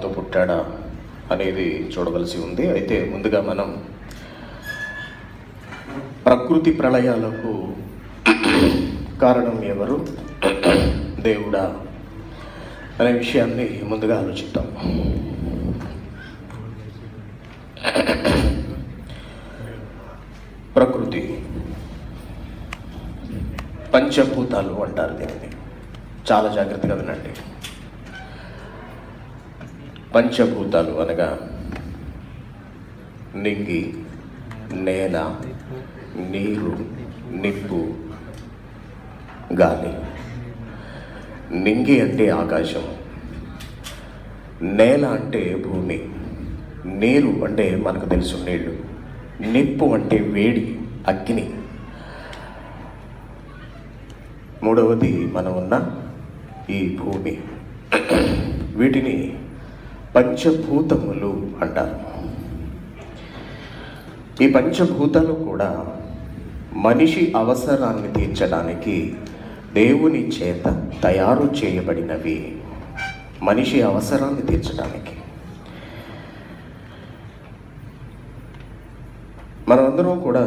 పుట్టాడా అనేది చూడవలసి ఉంది. అయితే ముందుగా మనం ప్రకృతి ప్రళయాలకు కారణం ఎవరు, దేవుడా అనే విషయాన్ని ముందుగా ఆలోచిద్దాం. ప్రకృతి పంచభూతాలు అంటారు దీనిని. చాలా జాగ్రత్తగా వినండి. పంచభూతాలు అనగా నింగి, నేల, నీరు, నిప్పు, గాలి. నింగి అంటే ఆకాశం, నేల అంటే భూమి, నీరు అంటే మనకు తెలుసు నీళ్లు, నిప్పు అంటే వేడి, అగ్ని, మూడవది మనం ఉన్న ఈ భూమి. వీటిని పంచభూతములు అంటారు. ఈ పంచభూతాలు కూడా మనిషి అవసరాన్ని తీర్చడానికి దేవుని చేత తయారు చేయబడినవి. మనిషి అవసరాన్ని తీర్చడానికి మనమందరం కూడా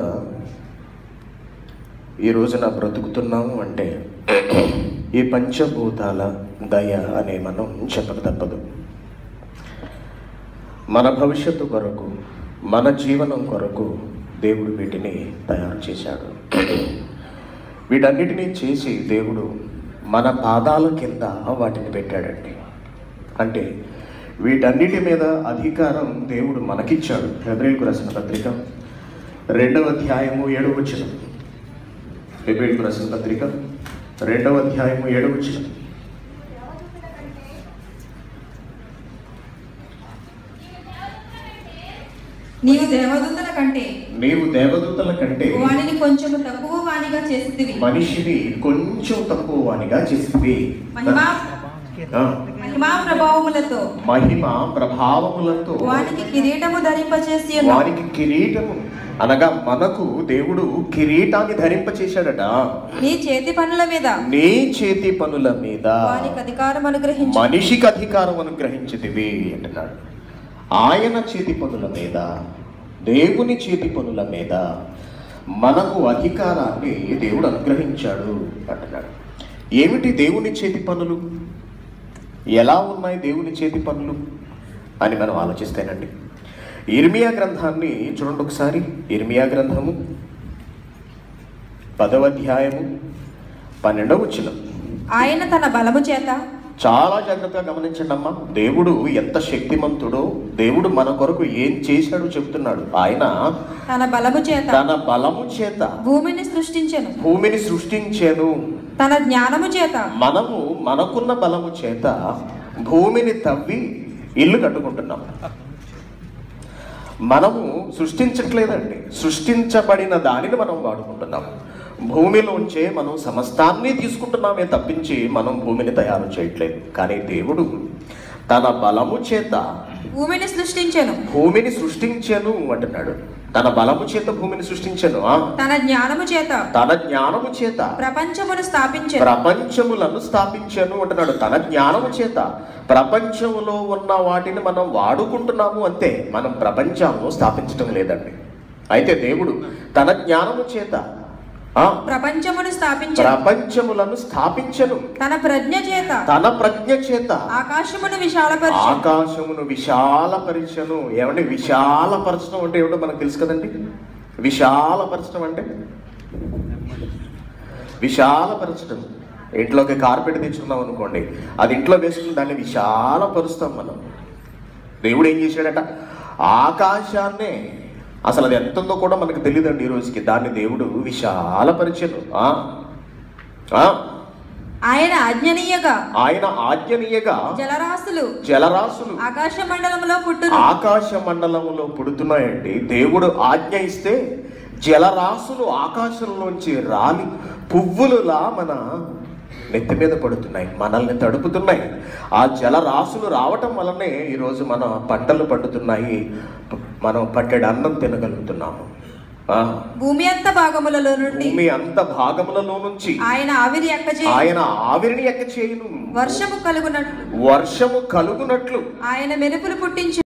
ఈ రోజున బ్రతుకుతున్నాము అంటే ఈ పంచభూతాల దయ అనే మనం చెప్పక తప్పదు. మన భవిష్యత్తు కొరకు, మన జీవనం కొరకు దేవుడు వీటిని తయారు చేశాడు. వీటన్నిటినీ చేసి దేవుడు మన పాదాల కింద వాటిని పెట్టాడండి. అంటే వీటన్నిటి మీద అధికారం దేవుడు మనకిచ్చాడు. హెబ్రీయులకు రాసిన పత్రిక 2వ అధ్యాయము 7వ వచనం. హెబ్రీయులకు రాసిన పత్రిక 2వ అధ్యాయము 7వ వచనం. నీవు దేవదూతల కంటే వానిని కొంచెం తక్కువ వానిగా చేసితివి. మనిషిని కొంచెం తక్కువ వానిగా చేసితివి. మహిమా ప్రభావములతో వానికి కిరీటము ధరింపచేసి వానికి కిరీటము అనగా మనకు దేవుడు కిరీటాన్ని ధరింపచేశాడట. నీ చేతి పనుల మీద వానికి అధికారం అనుగ్రహించి, మనిషికి అధికారం అనుగ్రహించితివి అంటున్నాడు. ఆయన చేతి పనుల మీద, దేవుని చేతి పనుల మీద మనకు అధికారాన్ని దేవుడు అనుగ్రహించాడు అంటున్నాడు. ఏమిటి దేవుని చేతి పనులు? ఎలా ఉన్నాయి దేవుని చేతి పనులు అని మనం ఆలోచిస్తేనండి, ఇర్మియా గ్రంథాన్ని చూడండి ఒకసారి. ఇర్మియా గ్రంథము 10వ అధ్యాయము 12వ వచనం. ఆయన తన బలము చేత, చాలా జాగ్రత్తగా గమనించండి అమ్మా, దేవుడు ఎంత శక్తిమంతుడో, దేవుడు మన కొరకు ఏం చేశాడో చెప్తున్నాడు. ఆయన తన బలము చేత భూమిని సృష్టించెను. తన జ్ఞానము చేత మనము మనకున్న బలము చేత భూమిని తవ్వి ఇల్లు కట్టుకుంటున్నాం. మనము సృష్టించట్లేదండి, సృష్టించబడిన దానిని మనం వాడుకుంటున్నాం. భూమిలోంచే మనం సమస్తాన్ని తీసుకుంటున్నామే తప్పించి మనం భూమిని తయారు చేయట్లేదు. కానీ దేవుడు తన బలము చేత భూమిని సృష్టించెను అంటున్నాడు. తన బలము చేత భూమిని సృష్టించెను. తన జ్ఞానము చేత ప్రపంచములను స్థాపించెను అంటున్నాడు. తన జ్ఞానము చేత ప్రపంచంలో ఉన్న వాటిని మనం వాడుకుంటున్నాము అంతే, మనం ప్రపంచాలను స్థాపించడం లేదండి. అయితే దేవుడు తన జ్ఞానము చేత ప్రపంచములను స్థాపించెను. తన ప్రజ్ఞ చేత ఆకాశమును విశాలపరిచెను. ఏమంటే విశాలపరచడం అంటే ఏమిటో మనకు తెలుసు కదండి. విశాలపరచడం అంటే విశాలపరచడం. ఇంట్లోకి కార్పెట్ తెచ్చుకున్నాం అనుకోండి, అది ఇంట్లో వేసుకుని దాన్ని విశాలపరుస్తాం మనం. దేవుడు ఏం చేశాడట? ఆకాశాన్నే, అసలు అది ఎంత ఉందో కూడా మనకు తెలియదండి ఈ రోజుకి, దాన్ని దేవుడు విశాలపరిచెను. ఆయన ఆజ్ఞనీయగా జలరాశులు ఆకాశ మండలములో పుడుతున్నాయండి. దేవుడు ఆజ్ఞ ఇస్తే జలరాశులు ఆకాశంలోంచి రాలి పువ్వులులా మన నెత్తి మీద పడుతున్నాయి, మనల్ని తడుపుతున్నాయి. ఆ జలరాశులు రావటం వల్లనే ఈరోజు మన పంటలు పండుతున్నాయి, మనం పట్టెడు అన్నం తినగలుగుతున్నాము. భూమి అంత భాగములలో నుండి భూమి అంత భాగములలో నుంచి ఆయన ఆవిరిని ఎక్క చేయును. వర్షము కలుగునట్లు ఆయన మెరుపులు పుట్టించు.